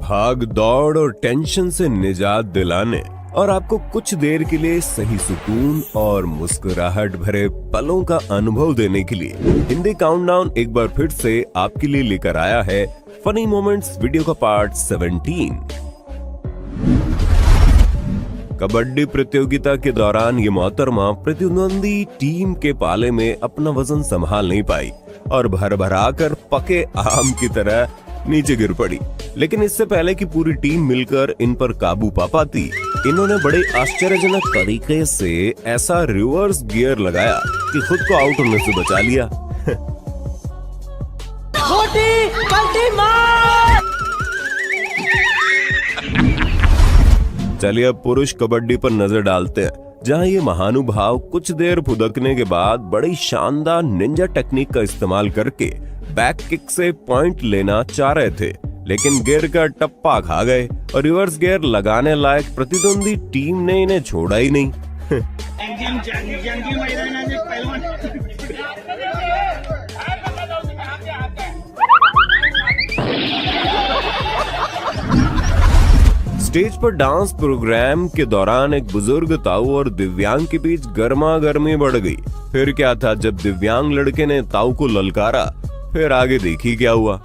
भाग दौड़ और टेंशन से निजात दिलाने और आपको कुछ देर के लिए सही सुकून और मुस्कुराहट भरे पलों का अनुभव देने के लिए हिंदी काउंटडाउन एक बार फिर से आपके लिए लेकर आया है फनी मोमेंट्स वीडियो का पार्ट 17। कबड्डी प्रतियोगिता के दौरान ये मोहतरमा प्रतिद्वंदी टीम के पाले में अपना वजन संभाल नहीं पाई और भर-भरा कर पके आम की तरह नीचे गिर पड़ी। लेकिन इससे पहले कि पूरी टीम मिलकर इन पर काबू पा पाती, इन्होंने बड़े आश्चर्यजनक तरीके से ऐसा रिवर्स गियर लगाया कि खुद को आउट होने से बचा लिया। चलिए अब पुरुष कबड्डी पर नजर डालते हैं, जहां ये महानुभाव कुछ देर फुदकने के बाद बड़ी शानदार निंजा टेक्निक का इस्तेमाल करके बैक किक से पॉइंट लेना चाह रहे थे, लेकिन गियर का टप्पा खा गए और रिवर्स गियर लगाने लायक प्रतिद्वंदी टीम ने इन्हें छोड़ा ही नहीं। स्टेज पर डांस प्रोग्राम के दौरान एक बुजुर्ग ताऊ और दिव्यांग के बीच गर्मा गर्मी बढ़ गई। फिर क्या था, जब दिव्यांग लड़के ने ताऊ को ललकारा, फिर आगे देखी क्या हुआ।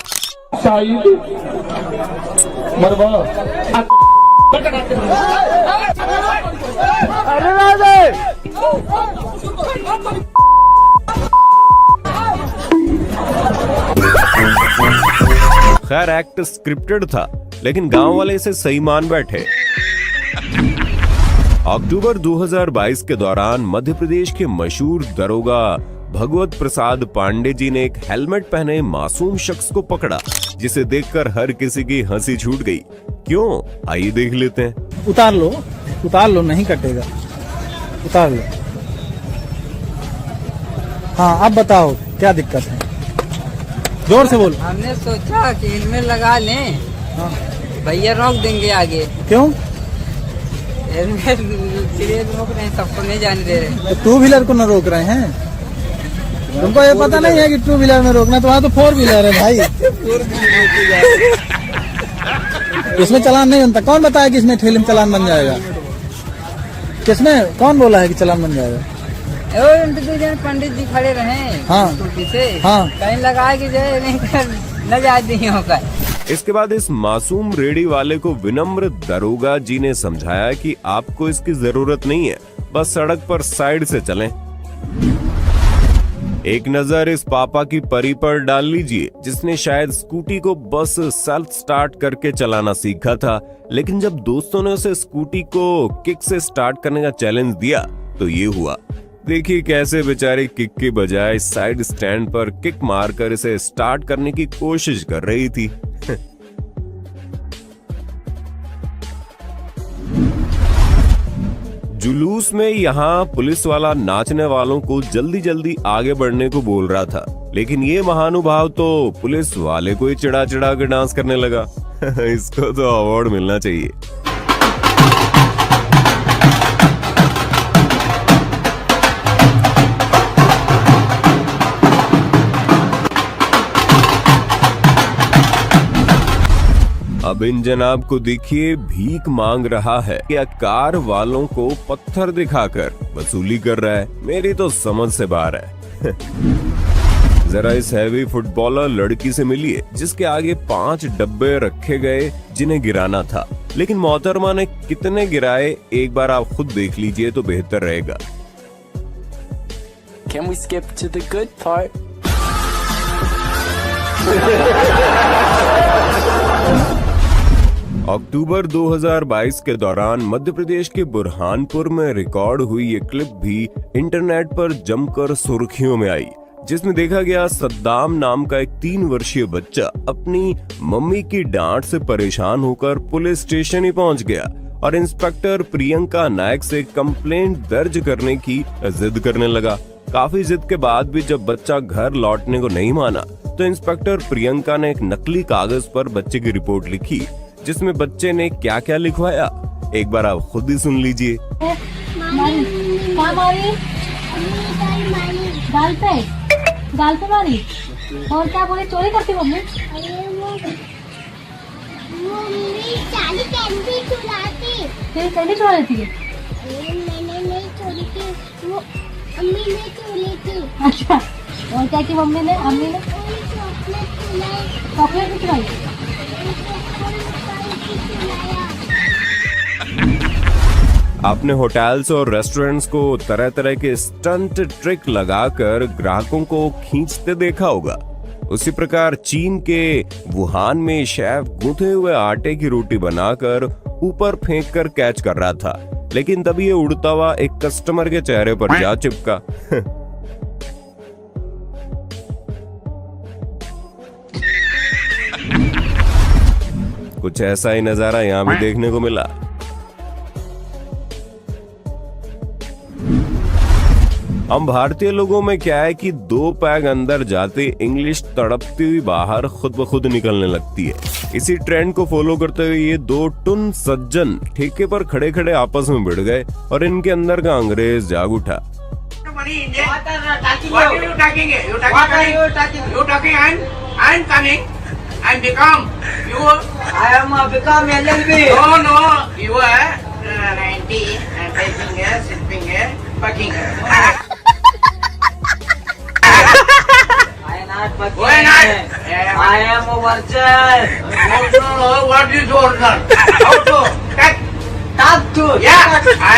खैर एक्ट स्क्रिप्टेड था, लेकिन गांव वाले इसे सही मान बैठे। अक्टूबर 2022 के दौरान मध्य प्रदेश के मशहूर दरोगा भगवत प्रसाद पांडे जी ने एक हेलमेट पहने मासूम शख्स को पकड़ा, जिसे देखकर हर किसी की हंसी छूट गई। क्यों, आइए देख लेते हैं। उतार लो, नहीं कटेगा, उतार लो। हाँ अब बताओ क्या दिक्कत है, जोर से बोलो। हमने सोचा कि हेलमेट लगा लें। हाँ। भैया रोक देंगे आगे। क्यों? हेलमेट रोक रहे हैं, सबको नहीं जाने दे रहे। तो टू व्हीलर को न रोक रहे हैं? तुमको ये पता नहीं है कि टू व्हीलर में रोकना, तो वहाँ तो फोर व्हीलर है भाई। इसमें चालान नहीं बनता। कौन बताया कि इसमें ठेले में चालान बन जाएगा? किसमें, कौन बोला है कि चालान बन जाएगा? पंडित जी खड़े रहे। हाँ। से हाँ। कहीं लगा के जाए नहीं न जाती होगा। इसके बाद इस मासूम रेडी वाले को विनम्र दरोगा जी ने समझाया कि आपको इसकी जरूरत नहीं है, बस सड़क पर साइड से चलें। एक नजर इस पापा की परी पर डाल लीजिए, जिसने शायद स्कूटी को बस सेल्फ स्टार्ट करके चलाना सीखा था, लेकिन जब दोस्तों ने उसे स्कूटी को किक से स्टार्ट करने का चैलेंज दिया तो ये हुआ। देखिए कैसे बेचारी किक के बजाय साइड स्टैंड पर किक मारकर इसे स्टार्ट करने की कोशिश कर रही थी। जुलूस में यहाँ पुलिस वाला नाचने वालों को जल्दी जल्दी आगे बढ़ने को बोल रहा था, लेकिन ये महानुभाव तो पुलिस वाले को ही चिढ़ा चिढ़ा कर डांस करने लगा। इसको तो अवार्ड मिलना चाहिए। अब इन जनाब को देखिए भीख मांग रहा है या कार वालों को पत्थर दिखाकर वसूली कर रहा है। मेरी तो समझ से बाहर है। जरा इस हैवी फुटबॉलर लड़की से मिलिए, जिसके आगे 5 डब्बे रखे गए जिन्हें गिराना था, लेकिन मोहतरमा ने कितने गिराए एक बार आप खुद देख लीजिए तो बेहतर रहेगा। Can we skip to the good part? अक्टूबर 2022 के दौरान मध्य प्रदेश के बुरहानपुर में रिकॉर्ड हुई ये क्लिप भी इंटरनेट पर जमकर सुर्खियों में आई, जिसमें देखा गया सद्दाम नाम का एक 3 वर्षीय बच्चा अपनी मम्मी की डांट से परेशान होकर पुलिस स्टेशन ही पहुंच गया और इंस्पेक्टर प्रियंका नायक से कंप्लेंट दर्ज करने की जिद करने लगा। काफी जिद के बाद भी जब बच्चा घर लौटने को नहीं माना, तो इंस्पेक्टर प्रियंका ने एक नकली कागज पर बच्चे की रिपोर्ट लिखी, जिसमें बच्चे ने क्या क्या लिखवाया एक बार आप खुद ही सुन लीजिए। गाल पे मारी। और क्या बोले, चोरी करती मम्मी? तेरी कैंडी चुरा लेती है? मैंने नहीं चोरी की, वो अम्मी ने चोरी की। अच्छा, और क्या की मम्मी ने, अम्मी ने? चॉकलेट भी चुराई। आपने होटल्स और रेस्टोरेंट्स को तरह तरह के स्टंट ट्रिक लगाकर ग्राहकों को खींचते देखा होगा। उसी प्रकार चीन के वुहान में शेफ गूंथे हुए आटे की रोटी बनाकर ऊपर फेंक कर कैच कर रहा था, लेकिन तभी ये उड़ता हुआ एक कस्टमर के चेहरे पर जा चिपका। कुछ ऐसा ही नजारा यहाँ भी देखने को मिला। हम भारतीय लोगों में क्या है कि 2 पैग अंदर जाते इंग्लिश तड़पती हुई बाहर खुद ब खुद निकलने लगती है। इसी ट्रेंड को फॉलो करते हुए ये 2 टुन सज्जन ठेके पर खड़े खड़े आपस में भिड़ गए और इनके अंदर का अंग्रेज जाग उठा। Why not? I am a virgin. What is original? How to? Talk to. Yeah, I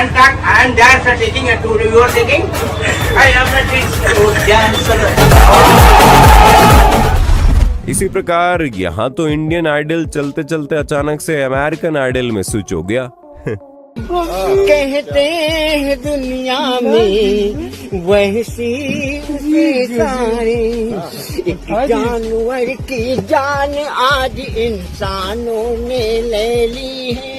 am dance taking a tour. You are taking? I am not taking. इसी प्रकार यहाँ तो इंडियन आइडल चलते चलते अचानक से अमेरिकन आइडल में switch हो गया। कहते हैं दुनिया में वैसी सारी एक जानवर की जान आज इंसानों ने ले ली है।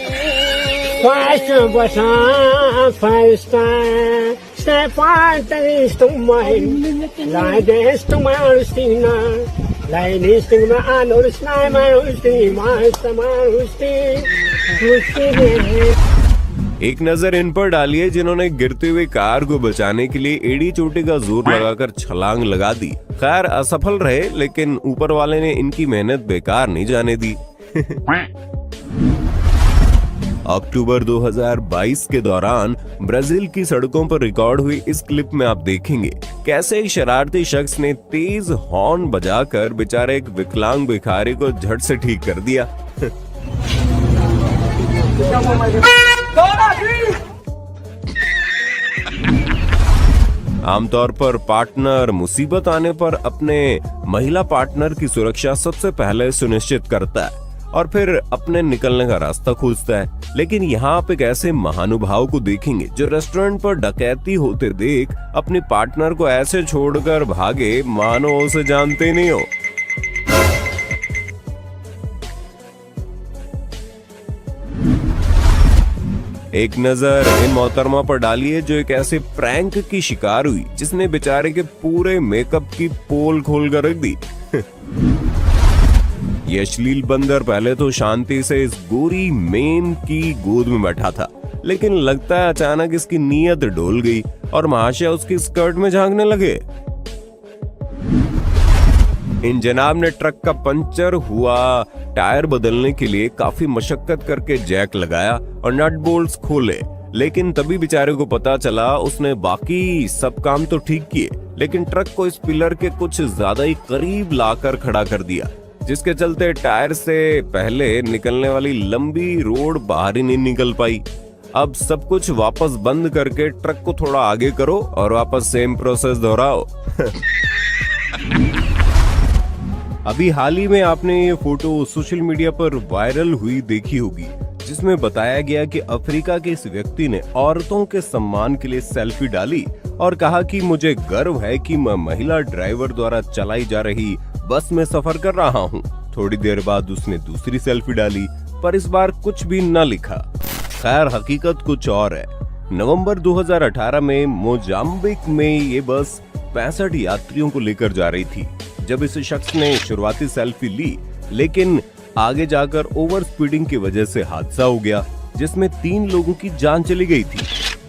एक नजर इन पर डालिए जिन्होंने गिरती हुई कार को बचाने के लिए एड़ी चोटी का जोर लगाकर छलांग लगा दी। खैर असफल रहे, लेकिन ऊपर वाले ने इनकी मेहनत बेकार नहीं जाने दी। अक्टूबर 2022 के दौरान ब्राजील की सड़कों पर रिकॉर्ड हुई इस क्लिप में आप देखेंगे कैसे एक शरारती शख्स ने तेज हॉर्न बजाकर बेचारे एक विकलांग भिखारी को झट से ठीक कर दिया। आमतौर पर पार्टनर मुसीबत आने पर अपने महिला पार्टनर की सुरक्षा सबसे पहले सुनिश्चित करता है और फिर अपने निकलने का रास्ता खोजता है। लेकिन यहाँ आप एक ऐसे महानुभाव को देखेंगे जो रेस्टोरेंट पर डकैती होते देख अपने पार्टनर को ऐसे छोड़कर भागे मानो उसे जानते नहीं हो। एक नजर इन मोहतरमा पर डालिए जो एक ऐसे प्रैंक की शिकार हुई जिसने बेचारे के पूरे मेकअप की पोल खोल कर रख दी। ये अश्लील बंदर पहले तो शांति से इस गोरी मेम की गोद में बैठा था, लेकिन लगता है अचानक इसकी नीयत डोल गई और महाशय उसकी स्कर्ट में झांकने लगे। इन जनाब ने ट्रक का पंचर हुआ टायर बदलने के लिए काफी मशक्कत करके जैक लगाया और नट बोल्ट्स खोले, लेकिन तभी बेचारे को पता चला उसने बाकी सब काम तो ठीक किए, लेकिन ट्रक को इस पिलर के कुछ ज्यादा ही करीब लाकर खड़ा कर दिया, जिसके चलते टायर से पहले निकलने वाली लंबी रोड बाहर ही नहीं निकल पाई। अब सब कुछ वापस बंद करके ट्रक को थोड़ा आगे करो और वापस सेम प्रोसेस दोहराओ। अभी हाल ही में आपने ये फोटो सोशल मीडिया पर वायरल हुई देखी होगी, जिसमें बताया गया कि अफ्रीका के इस व्यक्ति ने औरतों के सम्मान के लिए सेल्फी डाली और कहा कि मुझे गर्व है कि मैं महिला ड्राइवर द्वारा चलाई जा रही बस में सफर कर रहा हूँ। थोड़ी देर बाद उसने दूसरी सेल्फी डाली, पर इस बार कुछ भी न लिखा। खैर हकीकत कुछ और है। नवंबर 2018 में मोजाम्बिक में ये बस 65 यात्रियों को लेकर जा रही थी जब इस शख्स ने शुरुआती सेल्फी ली, लेकिन आगे जाकर ओवर स्पीडिंग की वजह से हादसा हो गया जिसमें 3 लोगों की जान चली गई थी,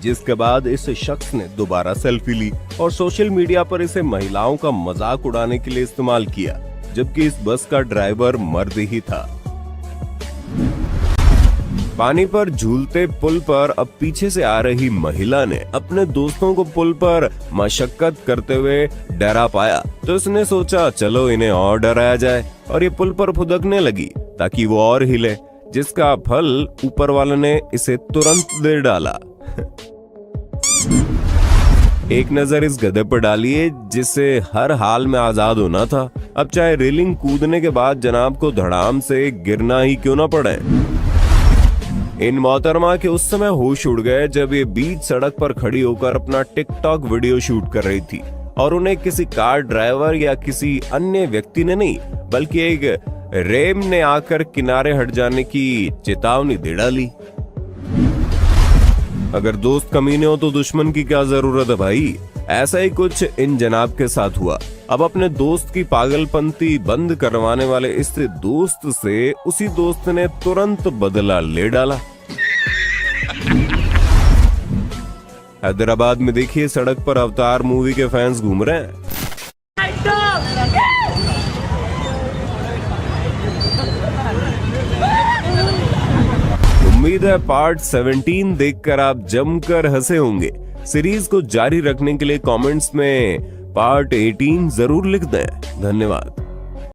जिसके बाद इस शख्स ने दोबारा सेल्फी ली और सोशल मीडिया पर इसे महिलाओं का मजाक उड़ाने के लिए इस्तेमाल किया, जबकि इस बस का ड्राइवर मर्द ही था। पानी पर झूलते पुल पर अब पीछे से आ रही महिला ने अपने दोस्तों को पुल पर मशक्कत करते हुए डरा पाया, तो इसने सोचा चलो इन्हें और डराया जाए, और ये पुल पर फुदकने लगी ताकि वो और हिले, जिसका फल ऊपर वाले ने इसे तुरंत दे डाला। एक नजर इस गधे पर डालिए जिसे हर हाल में आजाद होना था। अब चाहे रेलिंग कूदने के बाद जनाब को धड़ाम से गिरना ही क्यों ना पड़े। इन मोहतरमा के उस समय होश उड़ गए जब ये बीच सड़क पर खड़ी होकर अपना टिकटॉक वीडियो शूट कर रही थी, और उन्हें किसी कार ड्राइवर या किसी अन्य व्यक्ति ने नहीं बल्कि एक रेम ने आकर किनारे हट जाने की चेतावनी दे डाली। अगर दोस्त कमीने हो तो दुश्मन की क्या जरूरत है भाई। ऐसा ही कुछ इन जनाब के साथ हुआ। अब अपने दोस्त की पागलपंती बंद करवाने वाले इस दोस्त से उसी दोस्त ने तुरंत बदला ले डाला। हैदराबाद में देखिए सड़क पर अवतार मूवी के फैंस घूम रहे हैं। उम्मीद है पार्ट 17 देखकर आप जमकर हंसे होंगे। सीरीज को जारी रखने के लिए कमेंट्स में पार्ट 18 जरूर लिख दें। धन्यवाद।